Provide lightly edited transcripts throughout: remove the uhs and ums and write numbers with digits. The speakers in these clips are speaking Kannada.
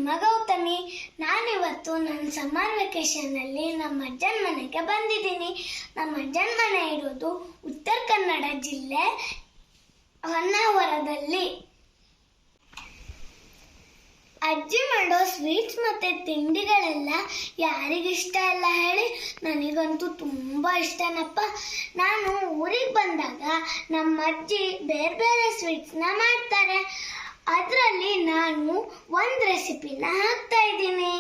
ನಿಮ್ಮ ಗೌತಮಿ. ನಾನಿವತ್ತು ನನ್ನ ಸಮ್ಮರ್ ವೆಕೇಷನಲ್ಲಿ ನಮ್ಮ ಅಜ್ಜನ ಮನೆಗೆ ಬಂದಿದ್ದೀನಿ. ನಮ್ಮ ಅಜ್ಜನ ಮನೆ ಇರೋದು ಉತ್ತರ ಕನ್ನಡ ಜಿಲ್ಲೆ ಹೊನ್ನಾವರದಲ್ಲಿ. ಅಜ್ಜಿ ಮಾಡೋ ಸ್ವೀಟ್ಸ್ ಮತ್ತು ತಿಂಡಿಗಳೆಲ್ಲ ಯಾರಿಗಿಷ್ಟ ಇಲ್ಲ ಹೇಳಿ? ನನಗಂತೂ ತುಂಬ ಇಷ್ಟನಪ್ಪ. ನಾನು ಊರಿಗೆ ಬಂದಾಗ ನಮ್ಮ ಅಜ್ಜಿ ಬೇರೆ ಬೇರೆ ಸ್ವೀಟ್ಸ್ನ ಮಾಡ್ತಾರೆ. ಅದರಲ್ಲಿ ನಾನು ಒಂದು ರೆಸಿಪಿನ ಹಾಕ್ತಾ ಇದ್ದೀನಿ.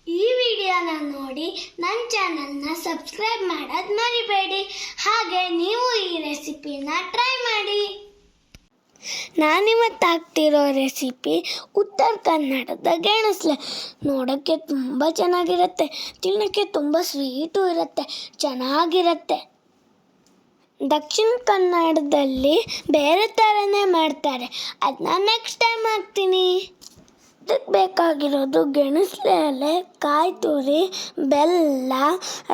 ಈ ವಿಡಿಯೋನ ನೋಡಿ ನನ್ನ ಚಾನಲ್ನ ಸಬ್ಸ್ಕ್ರೈಬ್ ಮಾಡೋದು ಮರಿಬೇಡಿ. ಹಾಗೆ ನೀವು ಈ ರೆಸಿಪಿನ ಟ್ರೈ ಮಾಡಿ. ನಾನಿವತ್ತು ಹಾಕ್ತಿರೋ ರೆಸಿಪಿ ಉತ್ತರ ಕನ್ನಡದ ಗೆಣಸ್ಲೆ. ನೋಡೋಕ್ಕೆ ತುಂಬ ಚೆನ್ನಾಗಿರುತ್ತೆ, ತಿನ್ನೋಕ್ಕೆ ತುಂಬ ಸ್ವೀಟು ಇರುತ್ತೆ, ಚೆನ್ನಾಗಿರುತ್ತೆ. ದಕ್ಷಿಣ ಕನ್ನಡದಲ್ಲಿ ಬೇರೆ ಥರನೇ ಮಾಡ್ತಾರೆ, ಅದನ್ನ ನೆಕ್ಸ್ಟ್ ಟೈಮ್ ಹಾಕ್ತೀನಿ. ಇದಕ್ಕೆ ಬೇಕಾಗಿರೋದು ಗೆಣಸ್ಲೆ ಎಲೆ, ಕಾಯಿ ತುರಿ, ಬೆಲ್ಲ,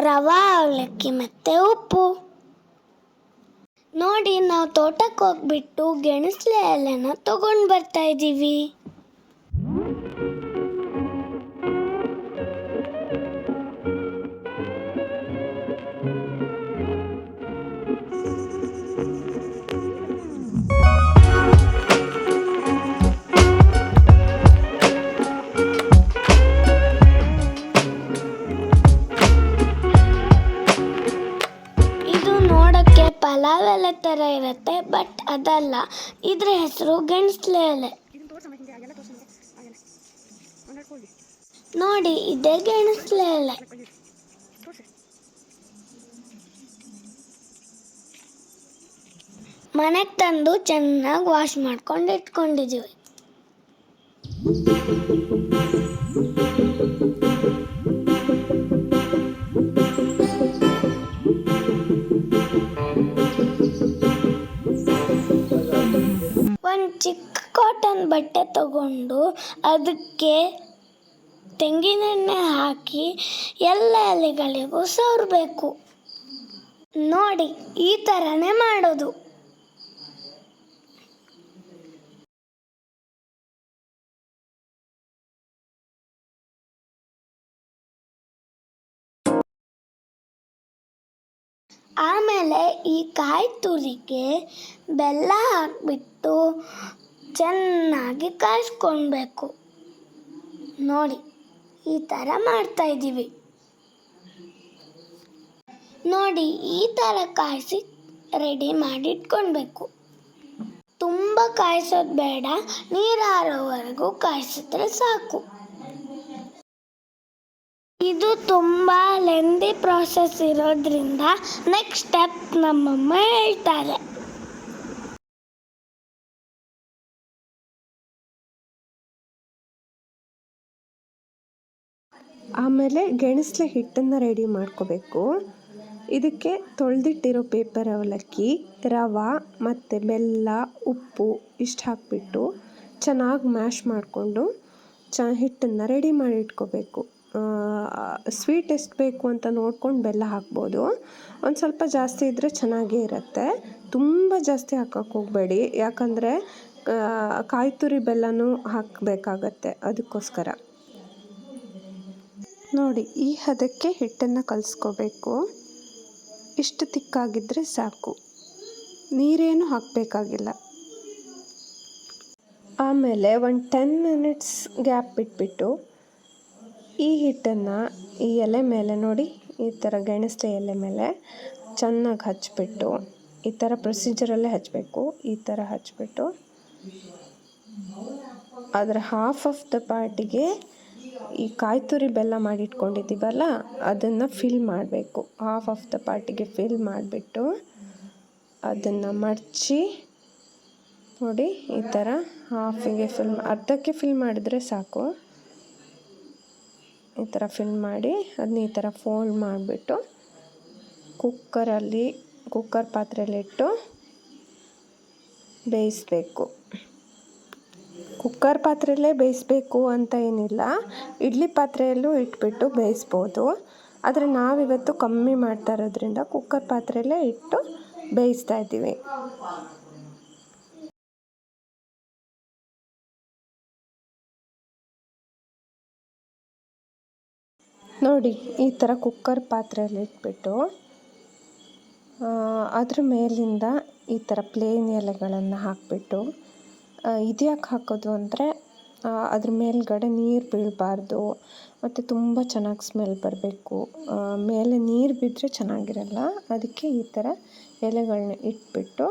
ರವೆ, ಅವಲಕ್ಕಿ ಮತ್ತು ಉಪ್ಪು. ನೋಡಿ, ನಾವು ತೋಟಕ್ಕೆ ಹೋಗ್ಬಿಟ್ಟು ಗೆಣಸ್ಲೆ ಎಲೆನ ತಗೊಂಡು ಬರ್ತಾ ಇದ್ದೀವಿ. ಪಲಾವ್ ಎಲೆ ಥರ ಇರುತ್ತೆ, ಬಟ್ ಅದಲ್ಲ. ಇದ್ರ ಹೆಸರು ಗೆಣಸ್ಲೆ ಎಲೆ. ನೋಡಿ, ಇದೇ ಗೆಣಸ್ಲೆ ಎಲೆ. ಮನೆಗೆ ತಂದು ಚೆನ್ನಾಗಿ ವಾಶ್ ಮಾಡ್ಕೊಂಡು ಇಟ್ಕೊಂಡಿದ್ದೀವಿ. ಒಂದು ಚಿಕ್ಕ ಕಾಟನ್ ಬಟ್ಟೆ ತಗೊಂಡು ಅದಕ್ಕೆ ತೆಂಗಿನೆಣ್ಣೆ ಹಾಕಿ ಎಲ್ಲ ಎಲೆಗಳಿಗೂ ಸವರಬೇಕು. ನೋಡಿ, ಈ ಥರನೇ ಮಾಡೋದು. ಆಮೇಲೆ ಈ ಕಾಯಿ ತುರಿಗೆ ಬೆಲ್ಲ ಹಾಕಿಬಿಟ್ಟು ಚೆನ್ನಾಗಿ ಕಾಯಿಸ್ಕೊಳ್ಬೇಕು. ನೋಡಿ, ಈ ಥರ ಮಾಡ್ತಾಯಿದ್ದೀವಿ. ನೋಡಿ, ಈ ಥರ ಕಾಯಿಸಿ ರೆಡಿ ಮಾಡಿ ಇಟ್ಕೊಳ್ಬೇಕು. ತುಂಬ ಕಾಯಿಸೋದು ಬೇಡ, ನೀರು ಹಾರೋವರೆಗೂ ಕಾಯಿಸಿದ್ರೆ ಸಾಕು. ಇದು ತುಂಬ ಲೆಂದಿ ಪ್ರಾಸೆಸ್ ಇರೋದ್ರಿಂದ ನೆಕ್ಸ್ಟ್ ಸ್ಟೆಪ್ ನಮ್ಮಮ್ಮ ಹೇಳ್ತಾರೆ. ಆಮೇಲೆ ಗೆಣಸ್ಲೆ ಹಿಟ್ಟನ್ನು ರೆಡಿ ಮಾಡ್ಕೋಬೇಕು. ಇದಕ್ಕೆ ತೊಳೆದಿಟ್ಟಿರೋ ಪೇಪರ್ ಅವಲಕ್ಕಿ, ರವೆ ಮತ್ತು ಬೆಲ್ಲ, ಉಪ್ಪು ಇಷ್ಟು ಹಾಕಿಬಿಟ್ಟು ಚೆನ್ನಾಗಿ ಮ್ಯಾಶ್ ಮಾಡಿಕೊಂಡು ಹಿಟ್ಟನ್ನು ರೆಡಿ ಮಾಡಿ ಇಟ್ಕೋಬೇಕು. ಸ್ವೀಟ್ ಎಷ್ಟು ಬೇಕು ಅಂತ ನೋಡ್ಕೊಂಡು ಬೆಲ್ಲ ಹಾಕ್ಬೋದು. ಒಂದು ಸ್ವಲ್ಪ ಜಾಸ್ತಿ ಇದ್ದರೆ ಚೆನ್ನಾಗೇ ಇರುತ್ತೆ. ತುಂಬ ಜಾಸ್ತಿ ಹಾಕೋಕ್ಕೆ ಹೋಗಬೇಡಿ, ಯಾಕಂದರೆ ಕಾಯಿ ತುರಿ ಬೆಲ್ಲನೂ ಹಾಕಬೇಕಾಗತ್ತೆ, ಅದಕ್ಕೋಸ್ಕರ. ನೋಡಿ, ಈ ಹದಕ್ಕೆ ಹಿಟ್ಟನ್ನು ಕಲಿಸ್ಕೋಬೇಕು. ಇಷ್ಟು ತಿಕ್ಕಾಗಿದ್ದರೆ ಸಾಕು, ನೀರೇನು ಹಾಕಬೇಕಾಗಿಲ್ಲ. ಆಮೇಲೆ ಒಂದು 10 ಮಿನಿಟ್ಸ್ ಗ್ಯಾಪ್ ಬಿಟ್ಬಿಟ್ಟು ಈ ಹಿಟ್ಟನ್ನು ಈ ಎಲೆ ಮೇಲೆ ನೋಡಿ, ಈ ಥರ ಗೆಣಸ್ಲೆ ಎಲೆ ಮೇಲೆ ಚೆನ್ನಾಗಿ ಹಚ್ಬಿಟ್ಟು, ಈ ಥರ ಪ್ರೊಸೀಜರಲ್ಲೇ ಹಚ್ಚಬೇಕು. ಈ ಥರ ಹಚ್ಬಿಟ್ಟು ಅದರ ಹಾಫ್ ಆಫ್ ದ ಪಾರ್ಟಿಗೆ ಈ ಕಾಯಿ ತುರಿ ಬೆಲ್ಲ ಮಾಡಿಟ್ಕೊಂಡಿದ್ದೀವಲ್ಲ, ಅದನ್ನು ಫಿಲ್ ಮಾಡಬೇಕು. ಹಾಫ್ ಆಫ್ ದ ಪಾರ್ಟಿಗೆ ಫಿಲ್ ಮಾಡಿಬಿಟ್ಟು ಅದನ್ನು ಮಡಚಿ ನೋಡಿ, ಈ ಥರ ಹಾಫಿಗೆ ಅರ್ಧಕ್ಕೆ ಫಿಲ್ ಮಾಡಿದ್ರೆ ಸಾಕು. ಈ ಥರ ಫಿಲ್ ಮಾಡಿ ಅದನ್ನ ಈ ಥರ ಫೋಲ್ಡ್ ಮಾಡಿಬಿಟ್ಟು ಕುಕ್ಕರ್ ಪಾತ್ರೆಯಲ್ಲಿಟ್ಟು ಬೇಯಿಸಬೇಕು. ಕುಕ್ಕರ್ ಪಾತ್ರೆಯಲ್ಲೇ ಬೇಯಿಸಬೇಕು ಅಂತ ಏನಿಲ್ಲ, ಇಡ್ಲಿ ಪಾತ್ರೆಯಲ್ಲೂ ಇಟ್ಬಿಟ್ಟು ಬೇಯಿಸ್ಬೋದು. ಆದರೆ ನಾವಿವತ್ತು ಕಮ್ಮಿ ಮಾಡ್ತಾ ಇರೋದ್ರಿಂದ ಕುಕ್ಕರ್ ಪಾತ್ರೆಯಲ್ಲೇ ಇಟ್ಟು ಬೇಯಿಸ್ತಾ ಇದ್ದೀವಿ. ನೋಡಿ ಈ ಥರ ಕುಕ್ಕರ್ ಪಾತ್ರೆಯಲ್ಲಿ ಇಟ್ಬಿಟ್ಟು ಅದ್ರ ಮೇಲಿಂದ ಈ ಥರ ಪ್ಲೇನ್ ಎಲೆಗಳನ್ನು ಹಾಕಿಬಿಟ್ಟು ಇದ್ಯಾಕೆ ಹಾಕೋದು ಅಂದರೆ ಅದ್ರ ಮೇಲ್ಗಡೆ ನೀರು ಬೀಳಬಾರ್ದು ಮತ್ತು ತುಂಬ ಚೆನ್ನಾಗಿ ಸ್ಮೆಲ್ ಬರಬೇಕು. ಮೇಲೆ ನೀರು ಬಿದ್ದರೆ ಚೆನ್ನಾಗಿರಲ್ಲ. ಅದಕ್ಕೆ ಈ ಥರ ಎಲೆಗಳನ್ನ ಇಟ್ಬಿಟ್ಟು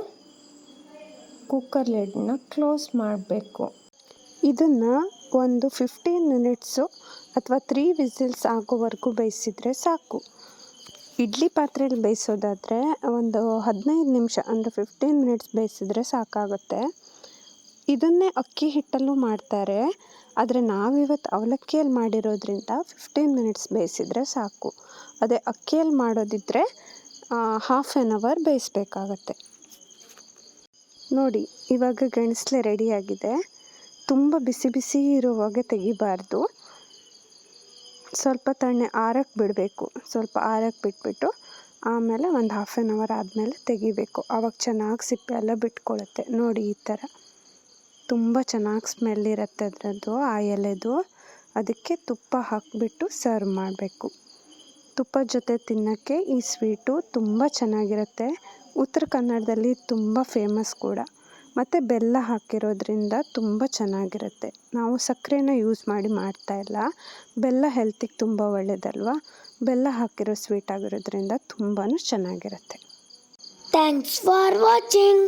ಕುಕ್ಕರ್ ಲಿಡ್ನ ಕ್ಲೋಸ್ ಮಾಡಬೇಕು. ಇದನ್ನು ಒಂದು 15 ಮಿನಿಟ್ಸು ಅಥವಾ 3 ವಿಸಿಲ್ಸ್ ಆಗೋವರೆಗೂ ಬೇಯಿಸಿದರೆ ಸಾಕು. ಇಡ್ಲಿ ಪಾತ್ರೆಯಲ್ಲಿ ಬೇಯಿಸೋದಾದರೆ ಒಂದು 15 ನಿಮಿಷ ಅಂದರೆ 15 ಮಿನಿಟ್ಸ್ ಬೇಯಿಸಿದ್ರೆ ಸಾಕಾಗುತ್ತೆ. ಇದನ್ನೇ ಅಕ್ಕಿ ಹಿಟ್ಟಲ್ಲೂ ಮಾಡ್ತಾರೆ, ಆದರೆ ನಾವಿವತ್ತು ಅವಲಕ್ಕಿಯಲ್ಲಿ ಮಾಡಿರೋದ್ರಿಂದ 15 ಮಿನಿಟ್ಸ್ ಬೇಯಿಸಿದರೆ ಸಾಕು. ಅದೇ ಅಕ್ಕಿಯಲ್ಲಿ ಮಾಡೋದಿದ್ದರೆ ಹಾಫ್ ಆನ್ ಅವರ್ ಬೇಯಿಸ್ಬೇಕಾಗತ್ತೆ. ನೋಡಿ ಇವಾಗ ಗೆಣಸಲೆ ರೆಡಿಯಾಗಿದೆ. ತುಂಬ ಬಿಸಿ ಬಿಸಿ ಇರುವಾಗೆ ತೆಗಿಬಾರ್ದು. ಸ್ವಲ್ಪ ತಣ್ಣೆ ಆರಕ್ಕೆ ಬಿಡಬೇಕು. ಸ್ವಲ್ಪ ಆರಕ್ಕೆ ಬಿಟ್ಬಿಟ್ಟು ಆಮೇಲೆ ಒಂದು ಹಾಫ್ ಆನ್ ಅವರ್ ಆದಮೇಲೆ ತೆಗಿಬೇಕು. ಆವಾಗ ಚೆನ್ನಾಗಿ ಸಿಪ್ಪೆ ಎಲ್ಲ ಬಿಟ್ಕೊಳ್ಳುತ್ತೆ. ನೋಡಿ ಈ ಥರ ತುಂಬ ಚೆನ್ನಾಗಿ ಸ್ಮೆಲ್ ಇರುತ್ತೆ ಅದರದ್ದು, ಆ ಎಲೆದು. ಅದಕ್ಕೆ ತುಪ್ಪ ಹಾಕಿಬಿಟ್ಟು ಸರ್ವ್ ಮಾಡಬೇಕು. ತುಪ್ಪದ ಜೊತೆ ತಿನ್ನೋಕ್ಕೆ ಈ ಸ್ವೀಟು ತುಂಬ ಚೆನ್ನಾಗಿರುತ್ತೆ. ಉತ್ತರ ಕನ್ನಡದಲ್ಲಿ ತುಂಬ ಫೇಮಸ್ ಕೂಡ. ಮತ್ತು ಬೆಲ್ಲ ಹಾಕಿರೋದ್ರಿಂದ ತುಂಬ ಚೆನ್ನಾಗಿರುತ್ತೆ. ನಾವು ಸಕ್ಕರೆನ ಯೂಸ್ ಮಾಡಿ ಮಾಡ್ತಾಯಿಲ್ಲ. ಬೆಲ್ಲ ಹೆಲ್ತಿಗೆ ತುಂಬ ಒಳ್ಳೆಯದಲ್ವ. ಬೆಲ್ಲ ಹಾಕಿರೋ ಸ್ವೀಟ್ ಆಗಿರೋದ್ರಿಂದ ತುಂಬಾ ಚೆನ್ನಾಗಿರುತ್ತೆ. Thanks for watching.